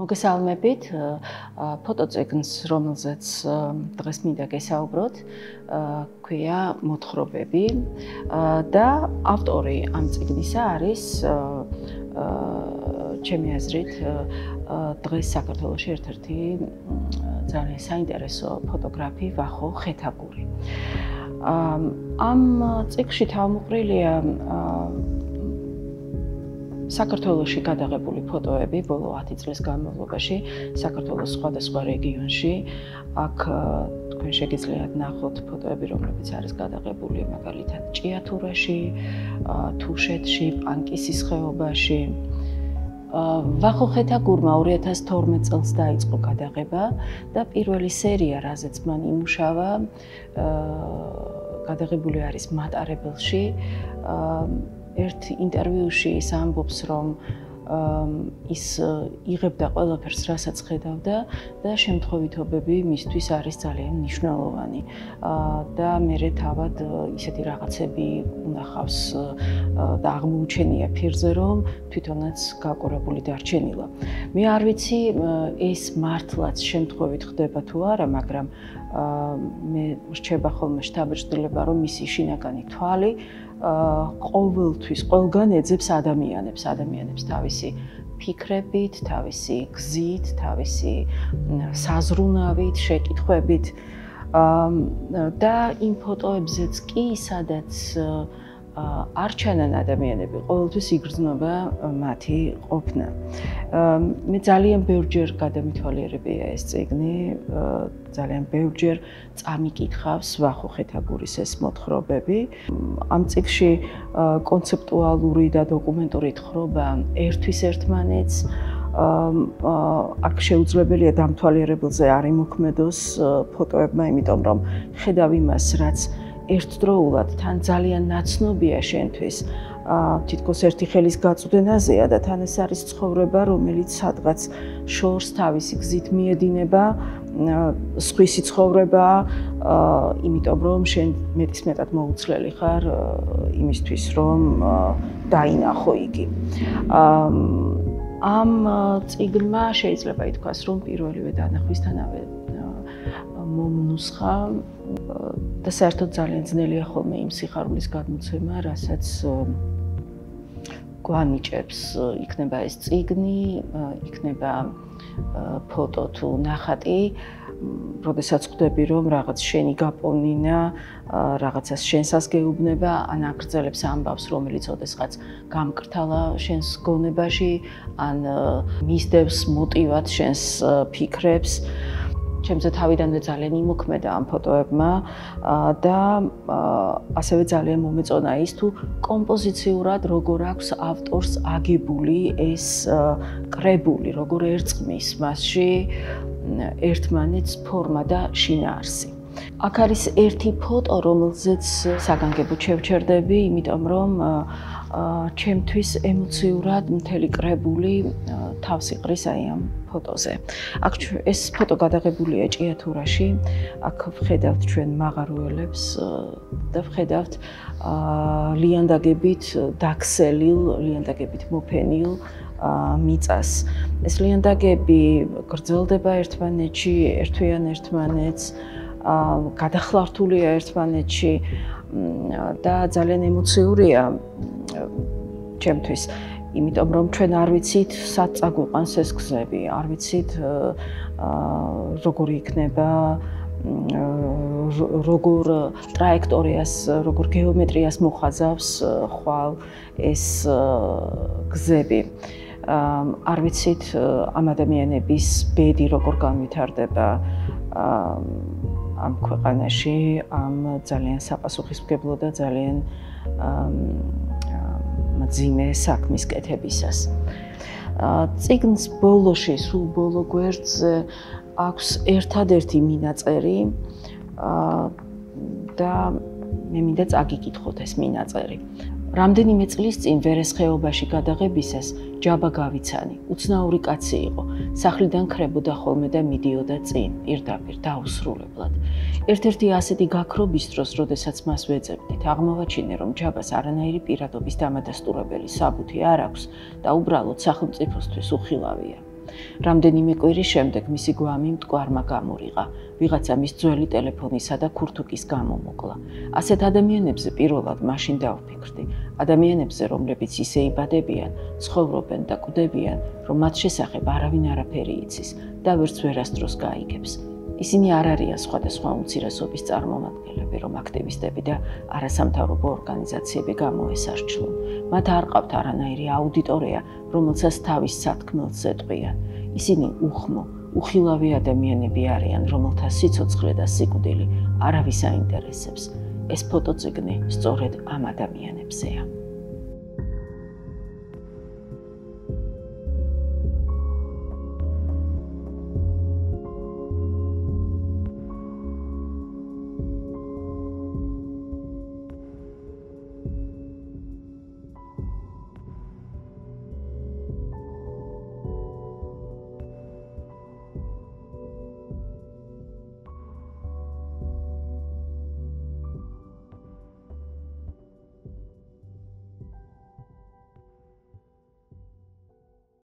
მოგესალმებით ფოტოწიგნს, რომელზეც დღეს მინდა გესაუბროთ, ქვია მოთხრობები და ავტორი ამ წიგნისა არის ჩემი აზრით დღეს საქართველოში ერთ-ერთი ძალიან საინტერესო ფოტოგრაფი ვახო ხეთაგური. ამ წიგნში თავმოყრილია საქართველოში გადაღებული ფოტოები ბოლო 10 წლის განმავლობაში საქართველოს სხვადასხვა რეგიონში. აქ თქვენ შეგიძლიათ ნახოთ ფოტოები, რომლებიც არის გადაღებული მაგალითად ჭიათურაში, თუშეთში, პანკისის ხეობაში. ვახო ხეთაგურმა 2012 წელს დაიწყო გადაღება და პირველი სერია, რაზეც მან იმუშავა, გადაღებული არის მატარებელში. ერთ ინტერვიუში ის ამბობს, რომ ის იღებდა ყველაფერს, რასაც ხედავდა და შემთხვევითობები მისთვის არის ძალიან მნიშვნელოვანი. და მერე თავად ისეთი რაღაცები უნახავს და აღმოუჩენია ფირზე, რომ თვითონაც გაკურებული დარჩენილა. მე არ ვიცი ეს მართლაც შემთხვევით ხდება თუ არა, მაგრამ მე რჩება ხოლმე შთაბეჭდილება, რომ მისი შინაგანი თვალი ყოველთვის ყველგან ეძებს ადამიანებს თავისი ფიქრებით, თავისი გზით, თავისი საზრუნავით, შეკითხვებით და იმ ფოტოებზეც კი, სადაც არ ჩანან ადამიანები, ყოველთვის იგრძნობა მათი ყოფნა. მე ძალიან ბევრჯერ გადამითვალიერებია ეს წიგნი, ძალიან ბევრჯერ წამიკითხავს ვახო ხეთაგურის ეს მოთხრობები. ამ წიგნში კონცეპტუალური და დოკუმენტური თხრობა ერთვის ერთმანეთს. აქ შეუძლებელია დამთვალიერებელზე არ იმოქმედოს ფოტოებმა, იმიტომ რომ ხედავ იმას, რაც ერთდროულად თან ძალიან ნაცნობია შენთვის, თითქოს ერთი ხელის გაწვდენაზეა და თან ეს არის ცხოვრება, რომელიც სადღაც შორს თავისი გზით მიედინება, სხვისი ცხოვრებაა, იმიტომ რომ შენ მეტისმეტად მოუცლელი ხარ იმისთვის, რომ დაინახო იგი. ამ წიგნმა შეიძლება ითქვას, რომ პირველივე დანახვისთანავე მომნუსხა და საერთოდ ძალიან ძნელია ხოლმე იმ სიხარულის გადმოცემა, რასაც გვანიჭებს, იქნება ეს წიგნი, იქნება ფოტო თუ ნახატი, როდესაც ხვდები, რომ რაღაც შენი გაპოვნინა, რაღაცას შენსას გეუბნება, ან აგრძელებს ამბავს, რომელიც ოდესღაც გამკრთალა შენს გონებაში, ან მისდევს მოტივად შენს ფიქრებს. ჩემზე თავიდანვე ძალიან იმოქმედა ამ ფოტოებმა და ასევე ძალიან მომეწონა ის, თუ კომპოზიციურად როგორ აქვს ავტორს აგებული ეს კრებული, როგორ ერწყმის მასში ერთმანეთს ფორმა და შინაარსი. აქ არის ერთი ფოტო, რომელზეც საგანგებოდ შევჩერდები, იმიტომ რომ ჩემთვის ემოციურად მთელი კრებული თავს იყრის აი ამ ფოტოზე. აქ ეს ფოტო გადაღებულია ჭიათურაში, აქ ვხედავთ ჩვენ მაღაროელებს და ვხედავთ ლიანდაგებით დაქსელილ, ლიანდაგებით მოფენილ მიწას. ეს ლიანდაგები გრძელდება ერთმანეთში, ერთვიან ერთმანეთს, გადახლართულია ერთმანეთში და ძალიან ემოციურია ჩემთვის. იმიტომ რომ ჩვენ არ ვიცით, სად წაგვიყვანს ეს გზები, არ ვიცით როგორი იქნება, როგორ ტრაექტორიას, როგორ გეომეტრიას მოხაზავს ხვალ ეს გზები. არ ვიცით ამ ადამიანების ბედი როგორ განვითარდება ამ ქვეყანაში, ამ ძალიან საპასუხისმგებლო და ძალიან მძიმე საქმის კეთებისას. წიგნის ბოლოში, სულ ბოლო გვერდზე აქვს ერთადერთი მინაწერი და მე მინდა წაგიკითხოთ ეს მინაწერი. რამდენიმე წლის წინ ვერესხეობაში გადაღებისას ჯაბა გავიცანი, უცნაური კაცი იყო, სახლიდან ქრებოდა ხოლმე და მიდიოდა წინ, პირდაპირ დაუსრულებლად. ერთ-ერთი ასეთი გაქრობის დროს, როდესაც მას ვეძებდით, აღმოვაჩინე, რომ ჯაბას არანაირი პირადობის დამადასტურებელი საბუთი არ აქვს და უბრალოდ სახელმწიფოსთვის უხილავია. რამდენიმე კვირის შემდეგ მისი გვამი მტკვარმა გამორიყა. ვიღაცა მის ძველი ტელეფონისა და ქურთუკის გამო მოკლა. ასეთ ადამიანებზე პირველად მაშინ დავფიქრდი. ადამიანებზე, რომლებიც ისე იბადებიან, ცხოვრობენ და კვდებიან, რომ მათ შესახებ არავინ არაფერი იცის და ვერც ვერასდროს გაიგებს. ისინი არ არიან სხვადასხვა უმცირესობის წარმომადგენლები, რომ აქტივისტები და არასამთავრობო ორგანიზაციები გამოესარჩლონ. მათ არ ყავთ არანაირი აუდიტორია, რომელსაც თავის სათქმელს ეტყვიან. ისინი უხმო, უხილავი ადამიანები არიან, რომელთა სიცოცხლე და სიკვდილი არავის აინტერესებს. ეს ფოტოწიგნი სწორედ ამ ადამიანებზეა.